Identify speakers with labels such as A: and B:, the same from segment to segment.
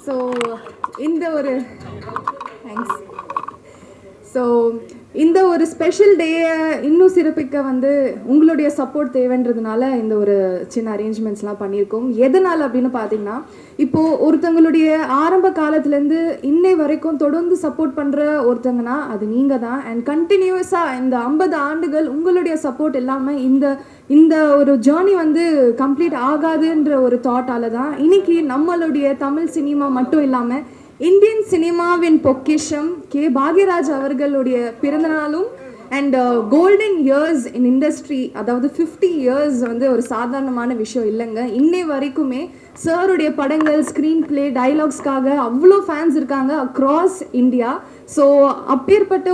A: So இந்த ஒரு thanks. So இந்த ஒரு ஸ்பெஷல் டேயை இன்னும் சிறப்பிக்க வந்து உங்களுடைய சப்போர்ட் தேவைன்றதுனால இந்த ஒரு சின்ன அரேஞ்ச்மெண்ட்ஸ்லாம் பண்ணியிருக்கோம். எதனால் அப்படின்னு பார்த்தீங்கன்னா, இப்போது ஒருத்தங்களுடைய ஆரம்ப காலத்துலேருந்து இன்னை வரைக்கும் தொடர்ந்து சப்போர்ட் பண்ணுற ஒருத்தங்கன்னா அது நீங்கள் தான். அண்ட் கண்டினியூஸாக இந்த 50 ஆண்டுகள் உங்களுடைய சப்போர்ட் இல்லாமல் இந்த ஒரு ஜேர்னி வந்து கம்ப்ளீட் ஆகாதுன்ற ஒரு தாட்டால் தான் இன்னைக்கு நம்மளுடைய தமிழ் சினிமா மட்டும் இல்லாமல் இந்தியன் சினிமாவின் பொக்கிஷம் கே பாக்யராஜ் அவர்களுடைய பிறந்தநாளும் and golden years in industry, அதாவது 50 இயர்ஸ் வந்து ஒரு சாதாரணமான விஷயம் இல்லைங்க. இன்னை வரைக்குமே சாருடைய படங்கள், ஸ்க்ரீன் பிளே, டைலாக்ஸ்க்காக அவ்வளோ ஃபேன்ஸ் இருக்காங்க அக்ராஸ் இந்தியா. ஸோ அப்பேற்பட்ட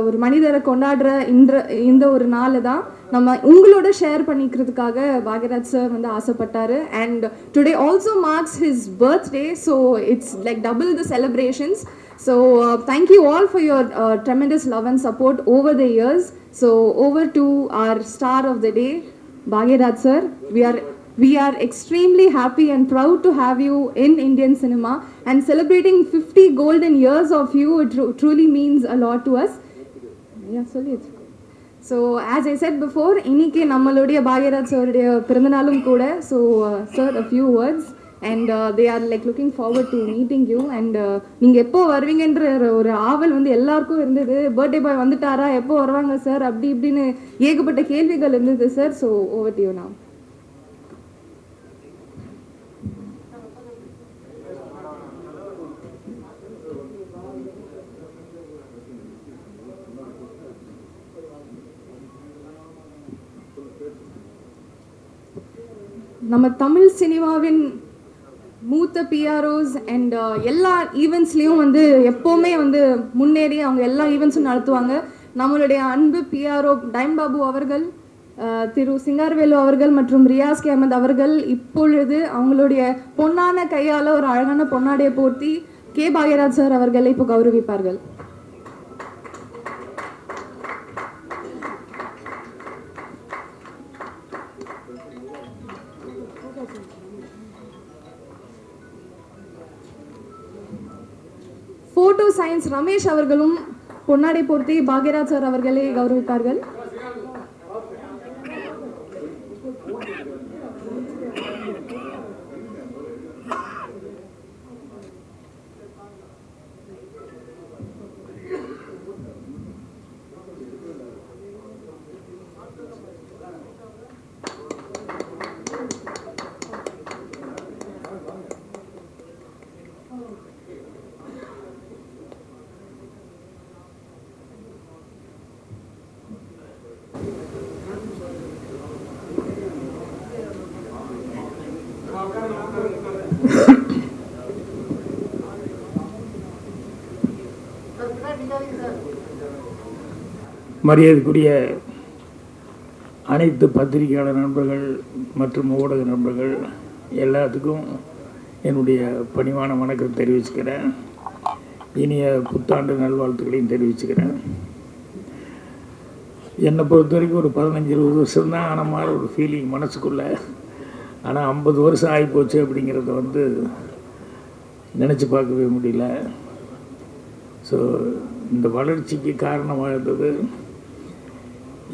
A: ஒரு மனிதரை கொண்டாடுற இந்த ஒரு நாள் தான் நம்ம உங்களோட ஷேர் பண்ணிக்கிறதுக்காக பாக்யராஜ் சார் வந்து ஆசைப்பட்டாரு. And today also marks his birthday, so it's like double the celebrations. So thank you all for your tremendous love and support over the years. So over to our star of the day, Bhagyaraj sir. We are extremely happy and proud to have you in Indian cinema, and celebrating 50 golden years of you, it truly means a lot to us. Yeah, sorry. So as I said before, இன்னைக்கு நம்மளுடைய பாக்யராஜ் சாருடைய பிறந்தநாளும் கூட. So sir, a few words. And they are like looking forward to meeting you. And நீங்கள் எப்போ வருவீங்கன்ற ஒரு ஆவல் வந்து எல்லாருக்கும் இருந்தது. பர்த்டே பாய் வந்துட்டாரா, எப்போ வருவாங்க சார், அப்படி இப்படின்னு ஏகப்பட்ட கேள்விகள் இருந்தது sir. So over to you now. நம்ம தமிழ் சினிமாவின் மூத்த பிஆர்ஓஸ் அண்ட் எல்லா ஈவெண்ட்ஸ்லேயும் வந்து எப்போவுமே வந்து முன்னேறி அவங்க எல்லா ஈவெண்ட்ஸும் நடத்துவாங்க. நம்மளுடைய அன்பு பிஆர்ஓ டைம் பாபு அவர்கள், திரு சிங்காரவேலு அவர்கள் மற்றும் ரியாஸ் அஹமத் அவர்கள் இப்பொழுது அவங்களுடைய பொன்னான கையால் ஒரு அழகான பொன்னாடையை போர்த்தி கே பாக்யராஜ் சார் அவர்களை இப்போ கௌரவிப்பார்கள். ஃபோட்டோ சயின்ஸ் ரமேஷ் அவர்களும் பொன்னாடை போர்த்தி பாக்யராஜ் சார் அவர்களை கௌரவிப்பார்கள்.
B: மரியாதைக்குரிய அனைத்து பத்திரிகையாளர் நண்பர்கள் மற்றும் ஊடக நண்பர்கள் எல்லாத்துக்கும் என்னுடைய பணிவான வணக்கம் தெரிவிச்சுக்கிறேன். இனிய புத்தாண்டு நல்வாழ்த்துக்களையும் தெரிவிச்சுக்கிறேன். என்னை பொறுத்த வரைக்கும் ஒரு 15-20 வருஷம்தான் ஆன மாதிரி ஒரு ஃபீலிங் மனசுக்குள்ளே. ஆனால் 50 வருஷம் ஆகிப்போச்சு அப்படிங்கிறத வந்து நினச்சி பார்க்கவே முடியல. ஸோ இந்த வளர்ச்சிக்கு காரணமாக இருந்தது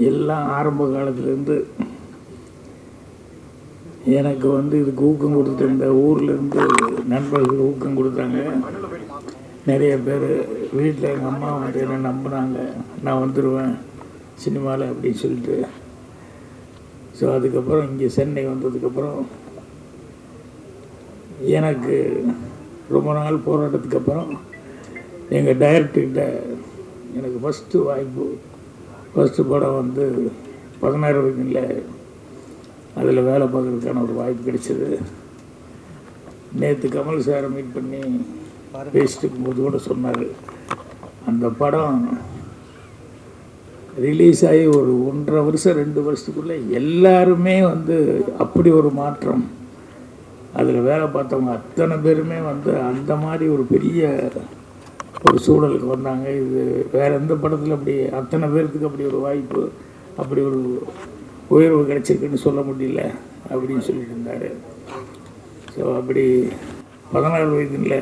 B: எல்லாம் ஆரம்ப காலத்துலேருந்து எனக்கு வந்து இதுக்கு ஊக்கம் கொடுத்துட்டு இந்த ஊர்லேருந்து நண்பர்கள் ஊக்கம் கொடுத்தாங்க. நிறைய பேர் வீட்டில் எங்கள் அம்மா வந்து என்ன நம்பினாங்க, நான் வந்துடுவேன் சினிமாவில் அப்படின்னு சொல்லிட்டு. ஸோ அதுக்கப்புறம் இங்கே சென்னை வந்ததுக்கப்புறம் எனக்கு ரொம்ப நாள் போராட்டத்துக்கு அப்புறம் எங்கள் டைரக்டர்கிட்ட எனக்கு ஃபஸ்ட்டு வாய்ப்பு, ஃபஸ்ட்டு படம் வந்து 16 வயதில் அதில் வேலை பார்க்குறதுக்கான ஒரு வாய்ப்பு கிடைச்சிது. நேற்று கமல் சாரை மீட் பண்ணி பேசிட்டு இருக்கும்போது கூட சொன்னார், அந்த படம் ரிலீஸ் ஆகி ஒரு 1.5 வருஷம் 2 வருஷத்துக்குள்ளே எல்லாருமே வந்து அப்படி ஒரு மாற்றம். அதில் வேலை பார்த்தவங்க அத்தனை பேருமே வந்து அந்த மாதிரி ஒரு பெரிய ஒரு சூழலுக்கு வந்தாங்க. இது வேறு எந்த படத்தில் அப்படி அத்தனை பேர்த்துக்கு அப்படி ஒரு வாய்ப்பு, அப்படி ஒரு உயர்வு கிடைச்சிருக்குன்னு சொல்ல முடியல அப்படின்னு சொல்லிட்டு இருந்தார். ஸோ அப்படி 16 வயதில்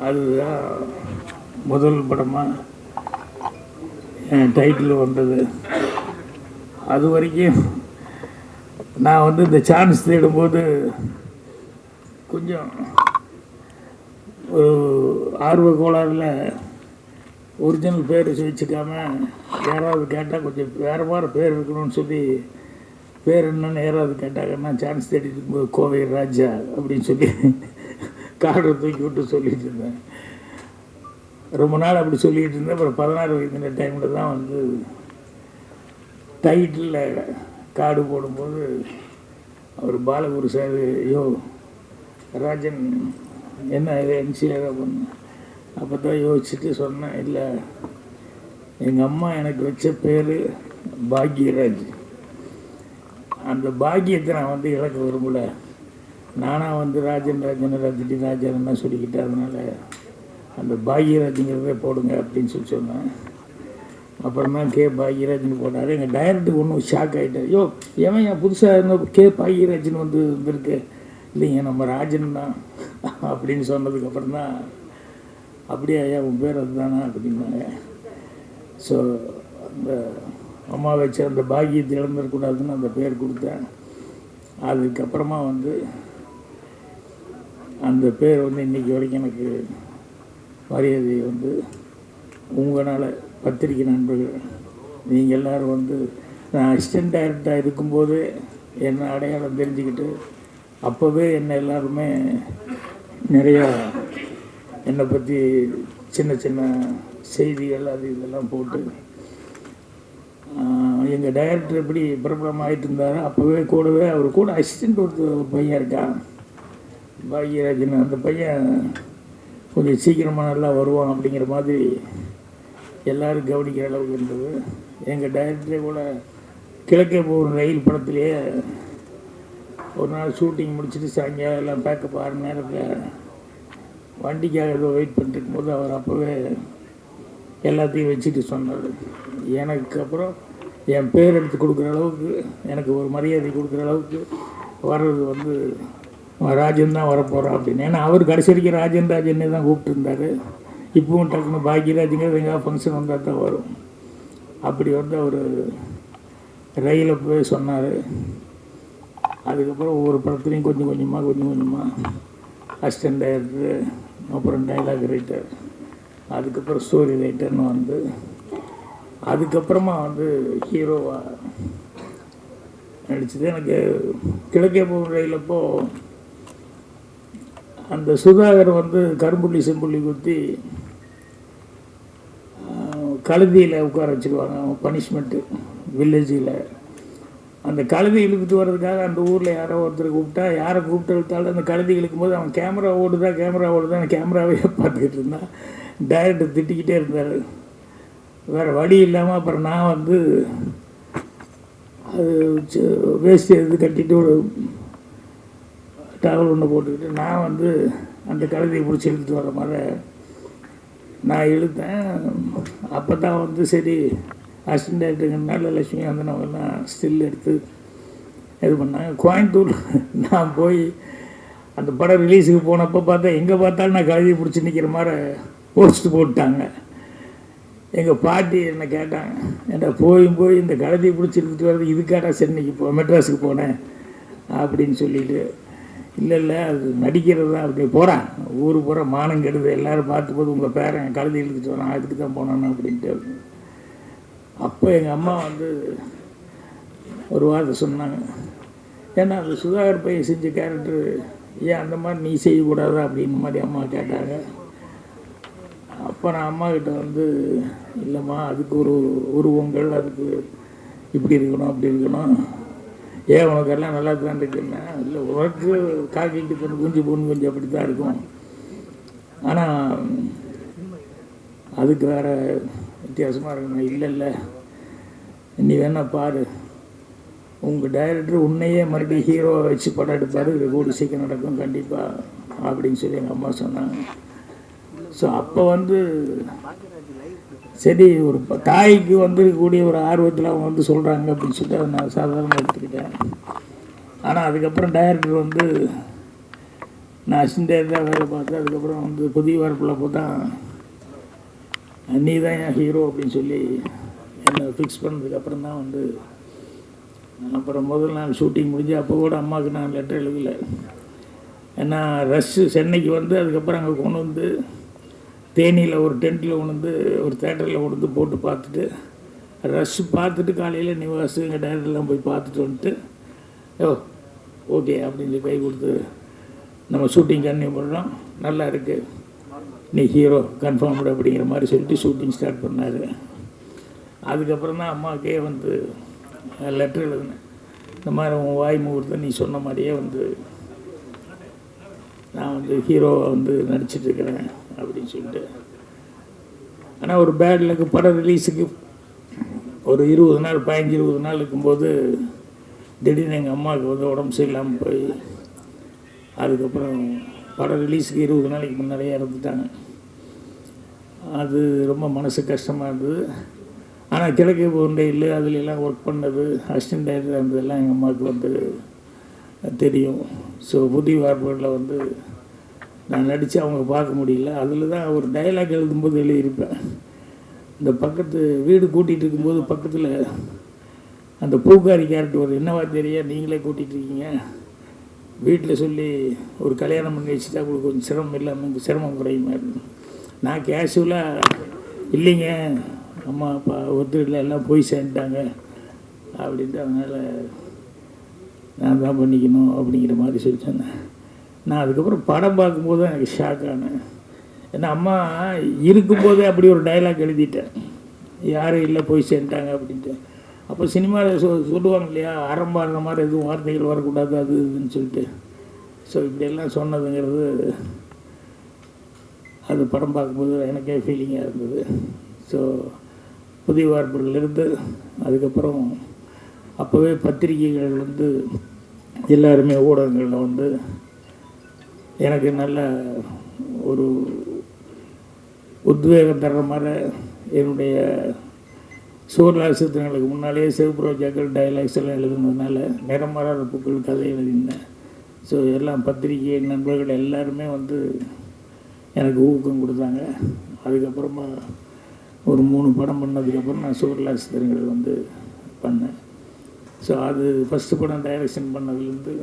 B: அதுதான் முதல் படமாக என் டைட்டில் வந்தது. அது வரைக்கும் நான் வந்து இந்த சான்ஸ் தேடும்போது கொஞ்சம் ஒரு ஆர்வ கோளாறில் ஒரிஜினல் பேர் வச்சுக்காம யாராவது கேட்டால் கொஞ்சம் வேறு மாதிரி பேர் இருக்கணும்னு சொல்லி பேர் என்னன்னு யாராவது கேட்டாங்கன்னா சான்ஸ் தேடிட்டு இருக்கும்போது கோவை ராஜா அப்படின்னு சொல்லி கார்டை தூக்கி விட்டு சொல்லிட்டு இருந்தேன். ரொம்ப நாள் அப்படி சொல்லிகிட்டு இருந்தேன். அப்புறம் 16 வயது டைமில் தான் வந்து டைட்டிலில் கார்டு போடும்போது அவர் பாலகுரு சார், ஐயோ ராஜன் என்ன இது எம்சிஆர் அப்படின்னு அப்போ தான் யோசிச்சுட்டு சொன்னேன், இல்லை எங்கள் அம்மா எனக்கு வச்ச பேர் பாக்யராஜ். அந்த பாக்கியத்தை நான் வந்து இழக்க விரும்பலை. நானாக வந்து ராஜன் ரஜினி ராஜன் சொல்லிக்கிட்டேன். அதனால் அந்த பாக்யராஜுங்கிறதே போடுங்க அப்படின்னு சொல்லி சொன்னேன். அப்புறம் தான் கே பாக்யராஜ்னு போட்டார். எங்கள் டைரக்டருக்கு ஒன்றும் ஷாக் ஆகிட்டார். ஐயோ ஏன் என் புதுசாக இருந்த கே பாக்யராஜ்னு வந்து வந்திருக்கு, இல்லைங்க நம்ம ராஜன் தான் அப்படின்னு சொன்னதுக்கப்புறம் தான் அப்படியே ஐயா உன் பேர் அதுதானா அப்படின்னாங்க. ஸோ அந்த அம்மா வச்ச அந்த பாக்கியத்தை இழந்துடக்கூடாதுன்னு அந்த பேர் கொடுத்தேன். அதுக்கப்புறமா வந்து அந்த பேர் வந்து இன்றைக்கி வரைக்கும் எனக்கு மரியாதை வந்து உங்களால் பத்திரிக்கை நண்பர்கள் நீங்கள் எல்லோரும் வந்து நான் அசிஸ்டன்ட் டைரக்டராக இருக்கும்போது என்ன அடையாளம் தெரிஞ்சுக்கிட்டு அப்போவே என்னை எல்லாருமே நிறையா என்னை பற்றி சின்ன சின்ன செய்திகள் அது இதெல்லாம் போட்டு எங்கள் டைரக்டர் எப்படி பிரபலம் ஆகிட்டு இருந்தாரோ அப்போவே கூடவே அவர் கூட அசிஸ்டண்ட் ஒரு பையன் இருக்கான் பாக்யராஜன். அந்த பையன் கொஞ்சம் சீக்கிரமாக நல்லா வருவான் அப்படிங்கிற மாதிரி எல்லோரும் கவனிக்கிற அளவுக்கு இருந்தது. எங்கள் டைரக்டரே கூட கிழக்கே போகிற ரயில் படத்துலேயே ஒரு நாள் ஷூட்டிங் முடிச்சுட்டு சாயங்காலம் எல்லாம் பேக்கப் 6 நேரத்தில் வண்டிக்காக ஏதோ வெயிட் பண்ணிருக்கும் போது அவர் அப்போவே எல்லாத்தையும் வச்சுட்டு சொன்னார். எனக்கு அப்புறம் என் பேர் எடுத்து கொடுக்குற அளவுக்கு எனக்கு ஒரு மரியாதை கொடுக்குற அளவுக்கு வர்றது வந்து ராஜன் தான் வரப்போகிறான் அப்படின்னு. ஏன்னா அவர் கடைசி வரைக்கும் ராஜன்னே தான் கூப்பிட்டுருந்தார். இப்பவும் டக்குன்னு பாக்யராஜுங்கிறது எங்கேயாவது ஃபங்க்ஷன் வந்தால் தான் வரும். அப்படி வந்து அவர் ரயிலில் போய் சொன்னார். அதுக்கப்புறம் ஒவ்வொரு படத்துலையும் கொஞ்சம் கொஞ்சமாக அசிஸ்டன்ட் டைரக்டரு, அப்புறம் டைலாக் ரைட்டர், அதுக்கப்புறம் ஸ்டோரி ரைட்டர்னு வந்து அதுக்கப்புறமா வந்து ஹீரோவாக நடிச்சது. எனக்கு கிழக்கே போகிற ரயிலப்போ அந்த சுதாகர் வந்து கரும்புள்ளி செம்புள்ளி குத்தி கழுதியில் உட்கார வச்சுருவாங்க பனிஷ்மெண்ட்டு வில்லேஜில். அந்த கழுதி இழுத்துட்டு வர்றதுக்காக அந்த ஊரில் யாரோ ஒருத்தர் கூப்பிட்டா, யாரை கூப்பிட்டு இழுத்தாலும் அந்த கழுதி இழுக்கும்போது அவன் கேமரா ஓடுதான் கேமராவே பார்த்துக்கிட்டு இருந்தான். டைரக்டர் திட்டிக்கிட்டே இருந்தார். வேறு வழி இல்லாமல் அப்புறம் நான் வந்து அது வேஸ்ட்டு எது கட்டிட்டு ஒரு டவல் ஒன்று போட்டுக்கிட்டு நான் வந்து அந்த கழுதியை பிடிச்சி இழுத்துட்டு வர மாதிரி நான் இழுத்தேன். அப்போ தான் வந்து சரி அசிஸ்டன்ட் டைரக்டருங்கனால லட்சுமி வந்து நம்மெல்லாம் ஸ்டில் எடுத்து இது பண்ணாங்க. கோயம்புத்தூர் நான் போய் அந்த படம் ரிலீஸுக்கு போனப்போ பார்த்தா எங்கே பார்த்தாலும் நான் கழுதியை பிடிச்சி நிற்கிற மாதிரி போஸ்ட் போட்டாங்க. எங்கள் பாட்டி என்னை கேட்டாங்க, ஏன்டா போய் இந்த கழுதியை பிடிச்சி எடுத்துகிட்டு வர்றது இதுக்காடா சென்னைக்கு மெட்ராஸுக்கு போனேன் அப்படின்னு சொல்லிட்டு, இல்லை அது நடிக்கிறது தான் அப்படி போகிறான் ஊர் பூரா மானம் கெடுது எல்லோரும் பார்த்தும்போது உங்கள் பேரன் கழுதி இழுத்துட்டு வரான் அதுக்கு தான் போனான்னு அப்படின்ட்டு. அப்போ எங்கள் அம்மா வந்து ஒரு வார்த்தை சொன்னாங்க, ஏன்னா அது சுதாகர் பையன் செஞ்ச கேரக்டரு ஏன் அந்த மாதிரி நீ செய்யக்கூடாதா அப்படின்னு மாதிரி அம்மா கேட்டாங்க. அப்போ நான் அம்மாக்கிட்ட வந்து இல்லைம்மா அதுக்கு ஒரு உருவங்கள் அதுக்கு இப்படி இருக்கணும் அப்படி இருக்கணும், ஏன் உனக்கெல்லாம் நல்லா தான் இருக்குன்னா, இல்லை உனக்கு காக்கிட்டு பொண்ணு குஞ்சு அப்படி தான் இருக்கும், ஆனால் அதுக்கு வேறு வித்தியாசமாக இருக்கணும். இல்லை நீ வேணா பாரு, உங்கள் டைரக்டர் உன்னையே மறுபடியும் ஹீரோவை வச்சு படம் எடுப்பார், இது கூடி சீக்கிரம் நடக்கும் கண்டிப்பாக அப்படின்னு சொல்லி எங்கள் அம்மா சொன்னாங்க. ஸோ அப்போ வந்து சரி ஒரு தாய்க்கு வந்து கூடிய ஒரு ஆர்வத்தில் அவங்க வந்து சொல்கிறாங்க அப்படின்னு சொல்லிட்டு அதை நான் சாதாரணமாக எடுத்துக்கிட்டேன். ஆனால் அதுக்கப்புறம் டைரக்டர் வந்து நான் அசிஸ்டன்ட் தான் வேலை பார்த்தேன். அதுக்கப்புறம் வந்து புதிய வார்ப்பில் போட்டால் நீ தான் என் ஹீரோ அப்படின்னு சொல்லி என்னை ஃபிக்ஸ் பண்ணதுக்கப்புறம் தான் வந்து அப்புறம் முதல் நாள் ஷூட்டிங் முடிஞ்சு அப்போ கூட அம்மாவுக்கு நான் லெட்டர் எழுதலை. ஏன்னா ரஷ்ஷு சென்னைக்கு வந்து அதுக்கப்புறம் அங்கே கொண்டு வந்து தேனியில் ஒரு டென்ட்டில் கொண்டு வந்து ஒரு தேட்டரில் கொண்டு வந்து போட்டு பார்த்துட்டு ரஷ் பார்த்துட்டு காலையில் நிவாஸ் எங்கள் டேரக்டர்லாம் போய் பார்த்துட்டு வந்துட்டு ஓகே அப்படின்னு சொல்லி கை கொடுத்து நம்ம ஷூட்டிங் கன்னியூ பண்ணுறோம், நல்லா இருக்குது, நீ ஹீரோ கன்ஃபார்ம்டு அப்படிங்கிற மாதிரி சொல்லிட்டு ஷூட்டிங் ஸ்டார்ட் பண்ணார். அதுக்கப்புறம் தான் அம்மாவுக்கே வந்து லெட்டர் எழுதினேன், இந்த மாதிரி உன் வாய் முகூர்த்தம் நீ சொன்ன மாதிரியே வந்து நான் வந்து ஹீரோவை வந்து நடிச்சிட்ருக்கிறேன் அப்படின்னு சொல்லிட்டு. ஆனால் ஒரு பேட் லக்கு, படம் ரிலீஸுக்கு ஒரு 20 நாள் 15-20 நாள் இருக்கும்போது திடீர்னு எங்கள் அம்மாவுக்கு வந்து உடம்பு சரியில்லாமல் போய் அதுக்கப்புறம் படம் ரிலீஸுக்கு 20 நாளைக்கு முன்னாடியே இறந்துட்டாங்க. அது ரொம்ப மனசு கஷ்டமாக இருந்தது. ஆனால் கிழக்கு போண்டையில் அதுலெல்லாம் ஒர்க் பண்ணது அசிஸ்டன்ட் டைரக்டர் இருந்ததெல்லாம் எங்கள் அம்மாவுக்கு வந்து தெரியும். ஸோ புதிய வார்ப்புகளில் வந்து நான் நடித்து அவங்க பார்க்க முடியல. அதில் தான் ஒரு டைலாக் எழுதும்போது எழுதியிருப்பேன், இந்த பக்கத்து வீடு கூட்டிகிட்டு இருக்கும்போது பக்கத்தில் அந்த பூக்காரி கேரக்டர் ஒரு என்னவா தெரியா நீங்களே கூட்டிகிட்டு இருக்கீங்க, வீட்டில் சொல்லி ஒரு கல்யாணம் பண்ணி வச்சுட்டா உங்களுக்கு கொஞ்சம் சிரமம் இல்லாமல் சிரமம் குறையுமா. நான் கேஷுவலாக இல்லைங்க அம்மா அப்பா ஒருத்தர் எல்லாம் போய் சேர்ந்துட்டாங்க அப்படின்ட்டு, அதனால் நான் தான் பண்ணிக்கணும் அப்படிங்கிற மாதிரி சொல்லிட்டேன். நான் அதுக்கப்புறம் படம் பார்க்கும்போது தான் எனக்கு ஷாக் ஆனேன். ஏன்னா அம்மா இருக்கும்போதே அப்படி ஒரு டைலாக் எழுதிட்டேன், யாரும் இல்லை போய் சேர்ந்துட்டாங்க அப்படின்ட்டு. அப்போ சினிமாவில் சொல்லுவாங்க இல்லையா, ஆரம்பாடுற மாதிரி எதுவும் வார்த்தைகள் வரக்கூடாது அது இதுன்னு சொல்லிட்டு. ஸோ இப்படியெல்லாம் சொன்னதுங்கிறது அது படம் பார்க்கும்போது எனக்கே ஃபீலிங்காக இருந்தது. ஸோ புதிய வார்ப்புகளிலிருந்து அதுக்கப்புறம் அப்போவே பத்திரிகைகள் வந்து எல்லாருமே ஊடகங்களில் வந்து எனக்கு நல்ல ஒரு உத்வேகம் தர்ற மாதிரி என்னுடைய சூர்லாசித்திரங்களுக்கு முன்னாலேயே சிவப்பு ரோஜாக்கள் டைலாக்ஸ் எல்லாம் எழுதுனதுனால நிறமாறாத பூக்கள் கதை எழுதினேன். ஸோ எல்லாம் பத்திரிகை நண்பர்கள் எல்லாருமே வந்து எனக்கு ஊக்கம் கொடுத்தாங்க. அதுக்கப்புறமா ஒரு 3 படம் பண்ணதுக்கப்புறம் நான் சூர்லாசித்திரங்கள் வந்து பண்ணேன். ஸோ அது ஃபஸ்ட்டு படம் டைரக்ஷன் பண்ணதுலேருந்து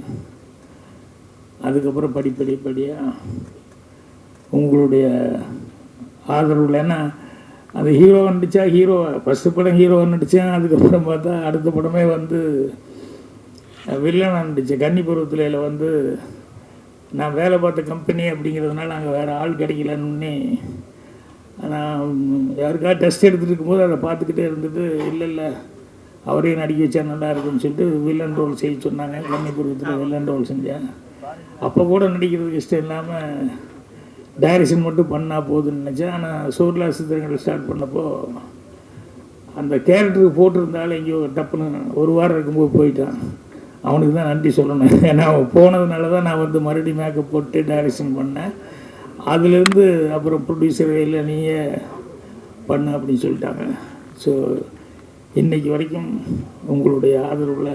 B: அதுக்கப்புறம் படிப்படியாக உங்களுடைய ஆதரவில், ஏன்னா அது ஹீரோ நடித்தா ஹீரோ ஃபஸ்ட்டு படம் ஹீரோ நடித்தேன், அதுக்கப்புறம் பார்த்தா அடுத்த படமே வந்து வில்லனாக நடித்தேன். கன்னிபருவத்தில் வந்து நான் வேலை பார்த்த கம்பெனி அப்படிங்கிறதுனால அங்கே வேறு ஆள் கிடைக்கலன்னு நான் யாருக்காக டெஸ்ட் எடுத்துகிட்டு இருக்கும்போது அதை பார்த்துக்கிட்டே இருந்துட்டு இல்லை அவரையும் நடிக்க வச்சா நல்லா இருக்குன்னு சொல்லிட்டு வில்லன் ரோல் செய்ய சொன்னாங்க. கன்னிபருவத்தில் வில்லன் ரோல் செஞ்சேன். அப்போ கூட நடிக்கிறதுக்கு இஷ்டம் இல்லாமல் டைரக்ஷன் மட்டும் பண்ணால் போதுன்னு நினச்சேன். ஆனால் சூர்லாசித்திரங்கள் ஸ்டார்ட் பண்ணப்போ அந்த கேரக்டருக்கு போட்டிருந்தாலும் எங்கேயோ டப்புன்னு ஒரு வாரம் இருக்கும்போது போயிட்டான். அவனுக்கு தான் நன்றி சொல்லணும். ஏன்னா அவன் போனதுனால தான் நான் வந்து மறுபடியும் மேக்கப் போட்டு டைரக்ஷன் பண்ணேன். அதுலேருந்து அப்புறம் ப்ரொடியூசர் இல்லை நீயே பண்ண அப்படின்னு சொல்லிட்டாங்க. ஸோ இன்றைக்கி வரைக்கும் உங்களுடைய ஆதரவில்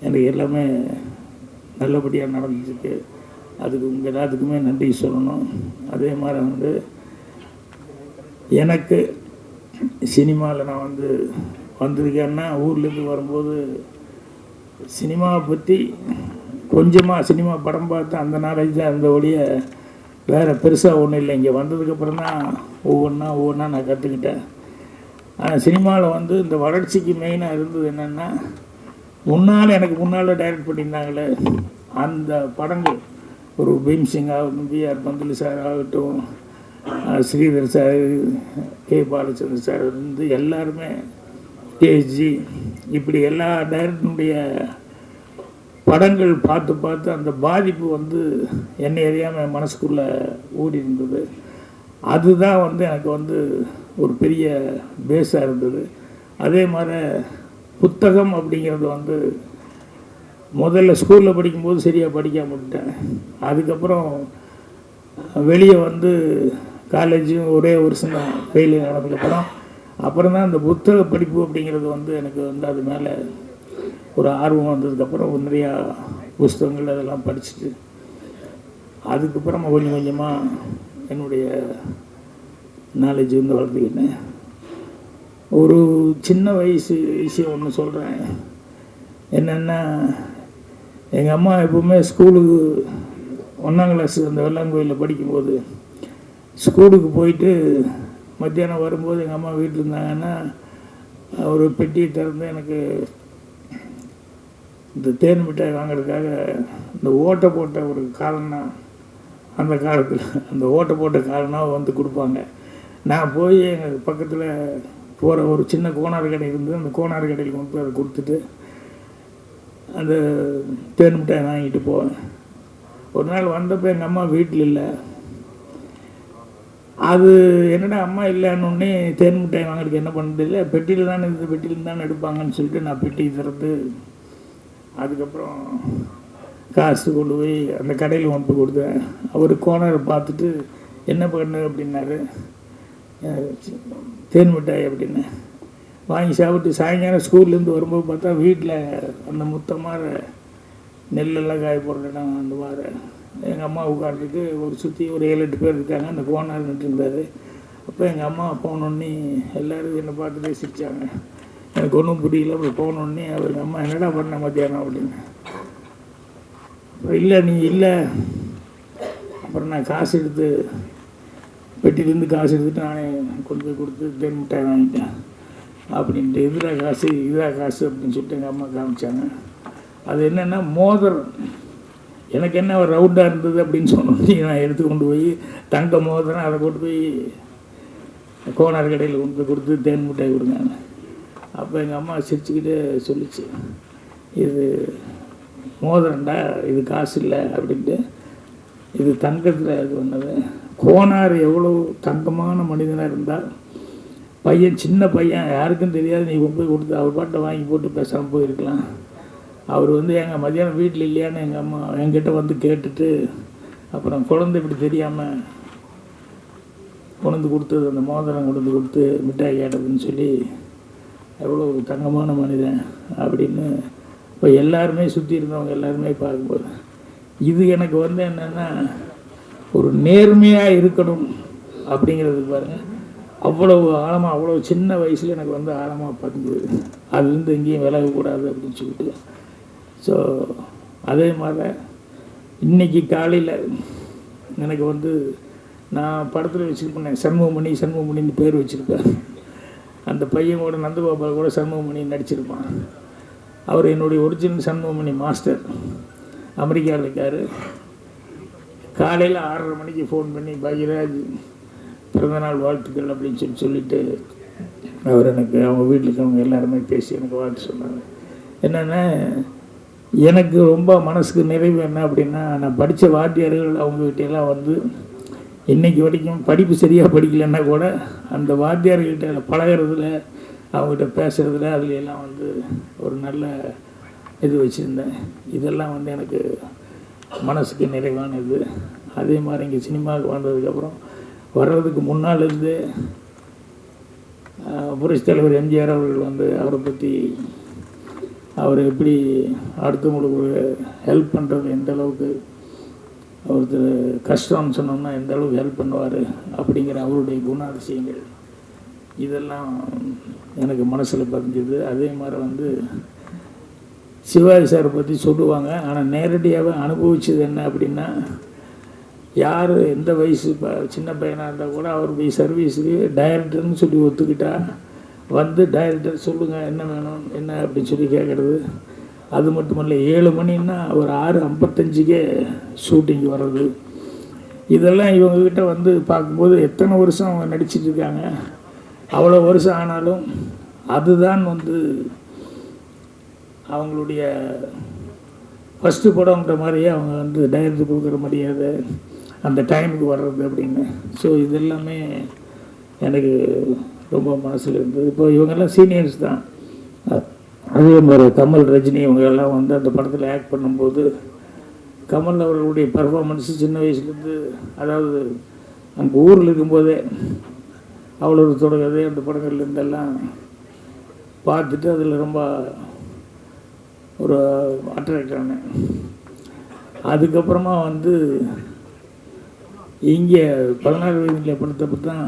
B: எனக்கு எல்லாமே நல்லபடியாக நடந்துருக்கு. அதுக்கு உங்கள் எல்லாத்துக்குமே நன்றி சொல்லணும். அதே மாதிரி வந்து எனக்கு சினிமாவில் நான் வந்து வந்திருக்கேன்னா ஊர்லேருந்து வரும்போது சினிமாவை பற்றி கொஞ்சமாக சினிமா படம் பார்த்து அந்த நாலேஜ் தான் அந்த ஒழிய வேறு பெருசாக ஒன்றும் இல்லை. இங்கே வந்ததுக்கப்புறம் தான் ஒவ்வொன்றா நான் கற்றுக்கிட்டேன். ஆனால் சினிமாவில் வந்து இந்த வளர்ச்சிக்கு மெயினாக இருந்தது என்னென்னா, எனக்கு முன்னால் டைரக்ட் பண்ணியிருந்தாங்களே அந்த படங்கள், ஒரு பீம்சிங் ஆகட்டும், பிஆர் பந்துலு சார் ஆகட்டும், Sridhar sir, K Balachander sir வந்து எல்லாருமே, கேஜி, இப்படி எல்லா டைரக்டருடைய படங்கள் பார்த்து அந்த பாதிப்பு வந்து என்னை அறியாமல் மனசுக்குள்ளே ஓடி இருந்தது. அதுதான் வந்து எனக்கு வந்து ஒரு பெரிய பேஸாக இருந்தது. அதே மாதிரி புத்தகம் அப்படிங்கிறது வந்து முதல்ல ஸ்கூலில் படிக்கும்போது சரியாக படிக்காம விட்டேன். அதுக்கப்புறம் வெளியே வந்து காலேஜும் ஒரே வருஷம் தான் ஃபெயில் ஆனதுக்கப்புறம் தான் இந்த புத்தக படிப்பு அப்படிங்கிறது வந்து எனக்கு வந்து அது மேலே ஒரு ஆர்வம் வந்ததுக்கப்புறம் நிறையா புஸ்தகங்கள் அதெல்லாம் படிச்சுட்டு அதுக்கப்புறமா கொஞ்சம் கொஞ்சமாக என்னுடைய நாலேஜ் வந்து வளர்த்துக்கிட்டேன். ஒரு சின்ன வயசு விஷயம் ஒன்று சொல்கிறேன். என்னென்னா, எங்கள் அம்மா எப்போவுமே ஸ்கூலுக்கு 1ஆம் கிளாஸ் அந்த வெள்ளாங்கோயிலில் படிக்கும்போது ஸ்கூலுக்கு போயிட்டு மத்தியானம் வரும்போது எங்கள் அம்மா வீட்டில் இருந்தாங்கன்னா ஒரு பெட்டியை திறந்து எனக்கு இந்த தேன் மிட்டாய் வாங்கிறதுக்காக இந்த ஓட்டை போட்ட ஒரு காலனா, அந்த காலத்தில் அந்த ஓட்டை போட்ட காலனா வந்து கொடுப்பாங்க. நான் போய் எங்கள் பக்கத்தில் போகிற ஒரு சின்ன கோனார் கடை இருந்து அந்த கோனார் கடையில் கொண்டு போய் அதை கொடுத்துட்டு அந்த தேன் மிட்டாய் வாங்கிட்டு போவேன். ஒரு நாள் வந்தப்போ எங்கள் அம்மா வீட்டில் இல்லை. அது என்னடா அம்மா இல்லைன்னொன்னே தேன் மிட்டாய் வாங்கிறதுக்கு என்ன பண்ணுறது இல்லை, பெட்டியில் தானே இந்த பெட்டியில் தானே எடுப்பாங்கன்னு சொல்லிட்டு நான் பெட்டி திறந்து அதுக்கப்புறம் காசு கொண்டு போய் அந்த கடையில் கொண்டு போய் கொடுத்தேன். அவர் கோனரை பார்த்துட்டு என்ன பண்ணு அப்படின்னாரு. தேன் மிட்டாய் அப்படின்னு வாங்கி சாப்பிட்டு சாயங்காலம் ஸ்கூல்லேருந்து வரும்போது பார்த்தா வீட்டில் அந்த முத்தமாக நெல்லெல்லாம் காய போடுற இடம் அந்த மாதிரி எங்கள் அம்மா உட்காந்துட்டு ஒரு சுற்றி ஒரு 7-8 பேர் இருக்காங்க. அந்த கோனார் நின்றுருந்தார். அப்போ எங்கள் அம்மா போனோடனே எல்லோரும் என்னை பார்த்துட்டே சிரித்தாங்க. எனக்கு ஒன்றும் புரியல. அப்புறம் போனோடனே அவங்க அம்மா என்னடா பண்ண மத்தியானம் அப்படின்னு. இல்லை நீ இல்லை. அப்புறம் நான் காசு எடுத்து பெட்டிலேருந்து காசு எடுத்துட்டு நானே கொண்டு போய் கொடுத்து தேன் மிட்டாய் வாங்கிட்டேன் அப்படின்ட்டு இதா காசு அப்படின்னு சொல்லிட்டு எங்கள் அம்மா காமிச்சாங்க. அது என்னென்னா மோதிரம். எனக்கு என்ன ஒரு ரவுண்டாக இருந்தது அப்படின்னு சொன்னோன்னே நான் எடுத்து கொண்டு போய் தங்க மோதிரம் அதை கொண்டு போய் கோனார் கடையில் கொண்டு போய் கொடுத்து தேன் மிட்டாய் கொடுங்க. அப்போ எங்கள் அம்மா சிரிச்சுக்கிட்டே சொல்லிச்சு, இது மோதிரண்டா, இது காசு இல்லை அப்படின்ட்டு. இது தங்கத்தில் இது பண்ணது. கோனார் எவ்வளோ தங்கமான மனிதனாக இருந்தால் பையன் சின்ன பையன் யாருக்கும் தெரியாது, நீ கொண்டு போய் கொடுத்து அவர் பாட்டை வாங்கி போட்டு பேசாமல் போயிருக்கலாம். அவர் வந்து எங்கள் மதியானம் வீட்டில் இல்லையான்னு எங்கள் அம்மா என்கிட்ட வந்து கேட்டுட்டு அப்புறம் குழந்தை இப்படி தெரியாமல் கொண்டு கொடுத்தது, அந்த மோதிரம் கொண்டு கொடுத்து மிட்டாய் கேட்டதுன்னு சொல்லி எவ்வளோ தங்கமான மனிதன் அப்படின்னு இப்போ எல்லாருமே சுற்றி இருந்தவங்க எல்லாருமே பார்க்கும்போது இது எனக்கு வந்து என்னென்னா ஒரு நேர்மையாக இருக்கணும் அப்படிங்கிறது பாருங்கள். அவ்வளோ ஆழமாக அவ்வளோ சின்ன வயசில் எனக்கு வந்து ஆழமாக பதிஞ்சுது. அதுலேருந்து எங்கேயும் விலகக்கூடாது அப்படின்னு சொல்லிட்டு. ஸோ அதே மாதிரி இன்றைக்கி காலையில் எனக்கு வந்து நான் படத்தில் வச்சுருப்பேன் சண்முகமணின்னு பேர் வச்சுருப்பேன். அந்த பையன் கூட நந்தகோபால் கூட சண்முகமணி நடிச்சிருப்பான். அவர் என்னுடைய ஒரிஜினல் சண்முகமணி மாஸ்டர், அமெரிக்காவில் இருக்கார். காலையில் 6:30 மணிக்கு ஃபோன் பண்ணி பாக்யராஜ் பிறந்தநாள் வாழ்த்துக்கள் அப்படின்னு சொல்லிட்டு அவர் எனக்கு அவங்க வீட்டில் இருக்கவங்க எல்லாருமே பேசி எனக்கு வாழ்த்து சொன்னாங்க. என்னென்னா எனக்கு ரொம்ப மனசுக்கு நிறைவு என்ன அப்படின்னா, நான் படித்த வாத்தியார்கள் அவங்ககிட்டெல்லாம் வந்து இன்றைக்கி வரைக்கும் படிப்பு சரியாக படிக்கலைன்னா கூட அந்த வாத்தியார்கிட்ட பழகிறதுல அவங்ககிட்ட பேசுகிறதுல அதுல எல்லாம் வந்து ஒரு நல்ல இது வச்சுருந்தேன். இதெல்லாம் வந்து எனக்கு மனசுக்கு நிறைவான இது. அதே மாதிரி இங்கே சினிமாவுக்கு வந்ததுக்கப்புறம் வர்றதுக்கு முன்னால் இருந்து புரட்சித் தலைவர் எம்ஜிஆர் அவர்கள் வந்து அவரை பற்றி அவர் எப்படி அடுத்தவங்களுக்கு ஒரு ஹெல்ப் பண்ணுறது, எந்த அளவுக்கு ஒருத்தர் கஷ்டம்னு சொன்னோம்னா எந்த அளவுக்கு ஹெல்ப் பண்ணுவார் அப்படிங்கிற அவருடைய குணாதிசயங்கள் இதெல்லாம் எனக்கு மனசில் பதிஞ்சுது. அதே மாதிரி வந்து சிவாஜி சாரை பற்றி சொல்லுவாங்க. ஆனால் நேரடியாகவே அனுபவிச்சது என்ன அப்படின்னா, யார் எந்த வயசு சின்ன பையனாக இருந்தால் கூட அவர் போய் சர்வீஸுக்கு டைரக்டர்னு சொல்லி ஒத்துக்கிட்டா வந்து டைரக்டர் சொல்லுங்கள் என்ன வேணும் என்ன அப்படின்னு சொல்லி கேட்குறது. அது மட்டும் இல்லை, 7 மணின்னா ஒரு 6:55 ஷூட்டிங் வர்றது. இதெல்லாம் இவங்கக்கிட்ட வந்து பார்க்கும்போது எத்தனை வருஷம் அவங்க நடிச்சிட்ருக்காங்க. அவ்வளோ வருஷம் ஆனாலும் அதுதான் வந்து அவங்களுடைய ஃபஸ்ட்டு படம்ன்ற மாதிரியே அவங்க வந்து டைரக்டர் கொடுக்குற மரியாதை, அந்த டைமுக்கு வர்றது அப்படின்னு. ஸோ இதெல்லாமே எனக்கு ரொம்ப மனசில் இருந்தது. இப்போ இவங்கெல்லாம் சீனியர்ஸ் தான். அதே மாதிரி கமல், ரஜினி இவங்கெல்லாம் வந்து அந்த படத்தில் ஆக்ட் பண்ணும்போது கமல் அவர்களுடைய பர்ஃபார்மன்ஸு சின்ன வயசுலேருந்து, அதாவது அங்கே ஊரில் இருக்கும்போதே அவ்வளோ தொடங்குது அந்த படங்கள்லேருந்தெல்லாம் பார்த்துட்டு அதில் ரொம்ப ஒரு அட்ராக்ட் ஆனேன். அதுக்கப்புறமா வந்து இங்கே 16 வயதில் படுத்தப்ப தான்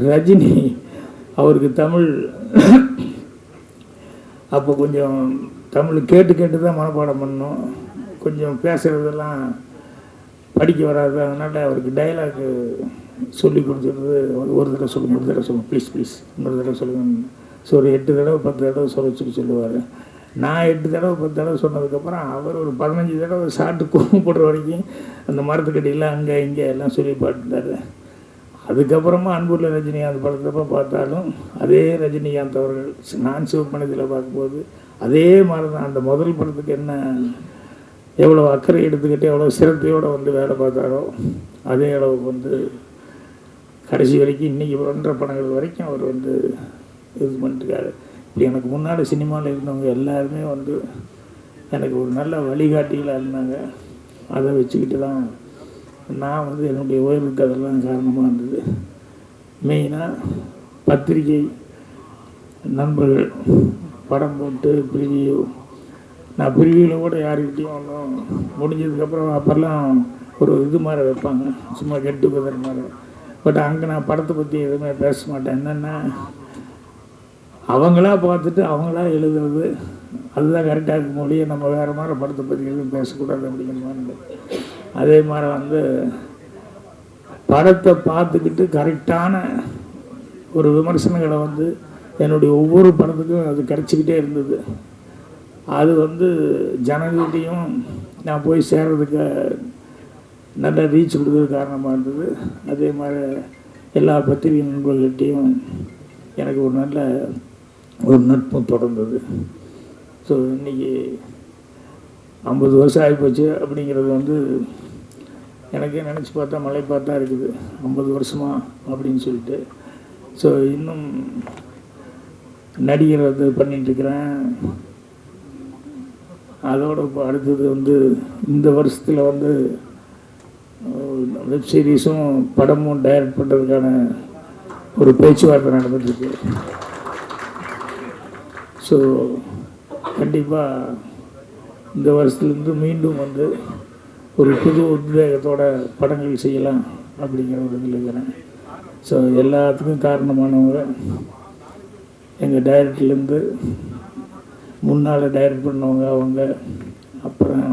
B: ரஜினி அவருக்கு தமிழ் அப்போ கொஞ்சம் தமிழ் கேட்டு கேட்டு தான் மனப்பாடம் பண்ணோம். கொஞ்சம் பேசுகிறதெல்லாம் படிக்க வராது. அதனால் அவருக்கு டைலாக்கு சொல்லி கொடுத்துருது. ஒரு தடவை சொல்லுங்கள் ப்ளீஸ் இன்னொரு தடவை சொல்லுங்கள். ஸோ ஒரு 8 தடவை 10 தடவை சொல்லுவார். நான் 8 தடவை 10 தடவை சொன்னதுக்கப்புறம் அவர் ஒரு 15 தடவை சாப்பிட்டு கோவப்படுற வரைக்கும் அந்த மரத்துக்கடியில் அங்கே இங்கே எல்லாம் சொல்லி பாட்டுட்டார். அதுக்கப்புறமா அன்புள்ள ரஜினிகாந்த் படத்தப்போ பார்த்தாலும் அதே ரஜினிகாந்த் அவர்கள் நான் சிவப்பணத்தில் பார்க்கும்போது அதே மாதிரி தான் அந்த முதல் படத்துக்கு என்ன எவ்வளோ அக்கறை எடுத்துக்கிட்டு எவ்வளோ சிரத்தையோடு வந்து வேலை பார்த்தாரோ அதே அளவுக்கு வந்து கடைசி வரைக்கும் இன்றைக்கி பண்ணுற படங்கள் வரைக்கும் அவர் வந்து இது பண்ணிட்டுருக்காரு. இப்படி எனக்கு முன்னாடி சினிமாவில் இருந்தவங்க எல்லாருமே வந்து எனக்கு ஒரு நல்ல வழிகாட்டிகளாக இருந்தாங்க. அதை வச்சுக்கிட்டு தான் நான் வந்து என்னுடைய உயர்வுக்கு அதெல்லாம் காரணமாக இருந்தது. மெயினாக பத்திரிகை நண்பர்கள் படம் போட்டு ப்ரிவியூ, நான் ப்ரிவியூவில் கூட யாருக்கிட்டையும் ஒன்றும் முடிஞ்சதுக்கப்புறம் அப்போல்லாம் ஒரு இது மாதிரி வைப்பாங்க, சும்மா கெட் டுகெதர் மாதிரி. பட் அங்கே நான் படத்தை பற்றி எதுவுமே பேச மாட்டேன். என்னென்னா அவங்களா பார்த்துட்டு அவங்களா எழுதுறது அதுதான் கரெக்டாக இருக்க முடியும். நம்ம வேறு மாதிரி படத்தை பற்றி எதுவும் பேசக்கூடாது அப்படிங்கிற மாதிரி. அதே மாதிரி வந்து படத்தை பார்த்துக்கிட்டு கரெக்டான ஒரு விமர்சனங்களை வந்து என்னுடைய ஒவ்வொரு படத்துக்கும் அது கிடச்சிக்கிட்டே இருந்தது. அது வந்து ஜனங்கள்கிட்டையும் நான் போய் சேர்றதுக்கு நல்ல ரீச் கொடுக்கறதுக்கு காரணமாக இருந்தது. அதே மாதிரி எல்லா பத்திரிகை நண்பர்கள்கிட்டையும் எனக்கு ஒரு நல்ல ஒரு நட்பு தொடர்ந்தது. ஸோ இன்றைக்கி 50 வருஷம் ஆகிப்போச்சு அப்படிங்கிறது வந்து எனக்கே நினச்சி பார்த்தா மலை பார்த்தா இருக்குது 50 வருஷமா அப்படின்னு சொல்லிட்டு. ஸோ இன்னும் நடிகர் வந்து பண்ணிகிட்ருக்கிறேன். அதோடு இப்போ அடுத்தது வந்து இந்த வருஷத்தில் வந்து வெப் சீரிஸும் படமும் டைரக்ட் பண்ணுறதுக்கான ஒரு பேச்சுவார்த்தை நடந்துட்டுருக்கு. ஸோ கண்டிப்பாக இந்த வருஷத்துலேருந்து மீண்டும் வந்து ஒரு புது உத்வேகத்தோட படங்கள் செய்யலாம் அப்படிங்கிற ஒரு இதில் இருக்கிறேன். ஸோ எல்லாத்துக்கும் காரணமானவங்க எங்கள் டைரக்டர்லேருந்து முன்னால் டைரக்ட் பண்ணவங்க அவங்க. அப்புறம்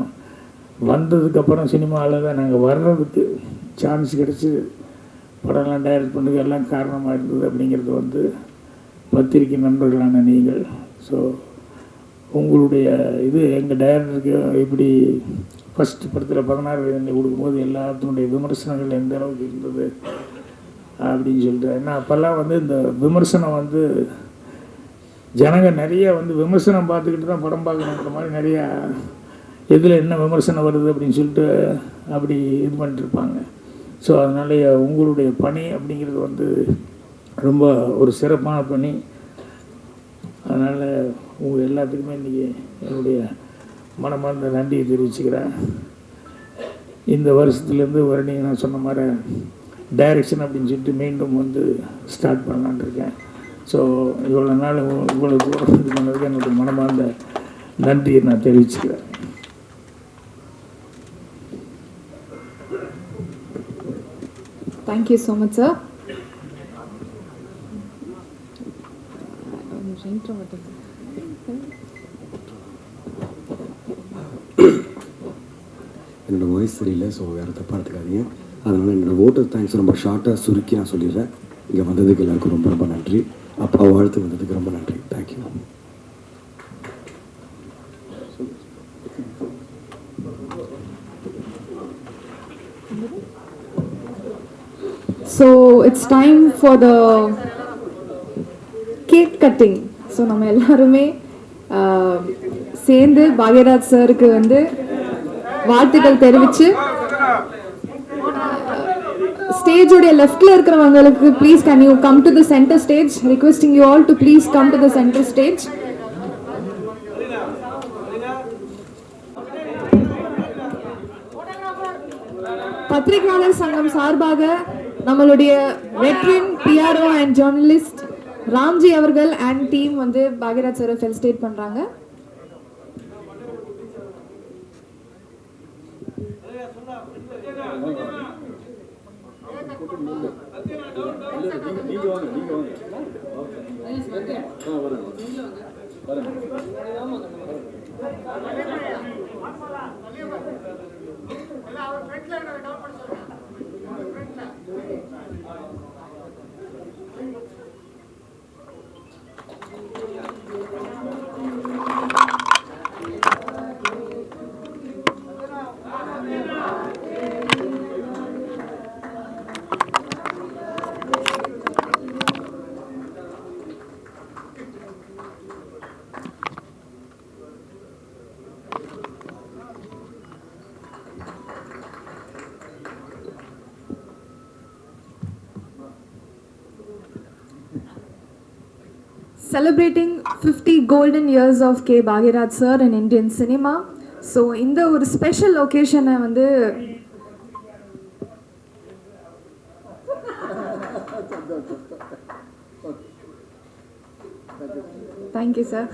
B: வந்ததுக்கப்புறம் சினிமாவில் தான் நாங்கள் வர்றதுக்கு சான்ஸ் கிடச்சி படம்லாம் டைரக்ட் பண்ணுறதுக்கு எல்லாம் காரணமாக இருந்தது அப்படிங்கிறது வந்து பத்திரிக்கை நண்பர்களான நீங்கள். ஸோ உங்களுடைய இது எங்கள் டைரக்டருக்கு எப்படி ஃபஸ்ட்டு படத்தில் 16 வயதில் கொடுக்கும்போது எல்லாத்தினுடைய விமர்சனங்கள் எந்த அளவுக்கு இருந்தது அப்படின்னு சொல்லிட்டு. ஏன்னா அப்போல்லாம் வந்து இந்த விமர்சனம் வந்து ஜனங்க நிறைய வந்து விமர்சனம் பார்த்துக்கிட்டு தான் படம் பார்க்கணுன்ற மாதிரி நிறையா எதில் என்ன விமர்சனம் வருது அப்படின்னு சொல்லிட்டு அப்படி இது பண்ணிட்டுருப்பாங்க. ஸோ அதனால உங்களுடைய பணி அப்படிங்கிறது வந்து ரொம்ப ஒரு சிறப்பான பணி. அதனால் உங்கள் எல்லாத்துக்குமே இன்றைக்கி என்னுடைய மனமார்ந்த நன்றியை தெரிவிச்சுக்கிறேன். இந்த வருஷத்துலேருந்து நீங்கள் நான் சொன்ன மாதிரி டைரக்ஷன் அப்படின்னு சொல்லிட்டு மீண்டும் வந்து ஸ்டார்ட் பண்ணலான்னு இருக்கேன். ஸோ இவ்வளோ நாள் இவ்வளோ தூரம் இது பண்ணதுக்கு என்னுடைய மனமார்ந்த நன்றியை நான் தெரிவிச்சுக்கிறேன்.
A: Thank you so much sir.
C: என்னோடய வாய்ஸ் சரியில்லை, ஸோ வேறு தப்பாக எடுத்துக்காதீங்க. அதனால் என்னோடய ஓட்டர் தேங்க்ஸ் ரொம்ப ஷார்ட்டாக சுருக்கி நான் சொல்லிடுறேன். இங்கே வந்ததுக்கு எல்லாருக்கும் ரொம்ப ரொம்ப நன்றி. அப்பா வாழ்த்து வந்ததுக்கு ரொம்ப நன்றி. Thank you.
A: So it's time for the cake cutting. So நம்ம எல்லாருமே சேர்ந்து பாக்யராஜ் சாருக்கு வந்து வாழ்த்துக்கள் தெரிவித்து ஸ்டேஜோடைய லெஃப்டில் இருக்கிறவங்களுக்கு please can you come to the centre stage, requesting you all to please come to the centre stage. பத்திரிகையாளர் சங்கம் சார்பாக நம்மளுடைய veteran PRO and journalist Ramji அவர்கள் அண்ட் டீம் வந்து பாக்யராஜ் சாரை ஃபெலிசிட்டேட் பண்றாங்க. Celebrating 50 golden years of K. Bhagiraj sir in Indian cinema. So இந்த ஒரு ஸ்பெஷல் லொகேஷனை வந்து தேங்க்யூ சார்.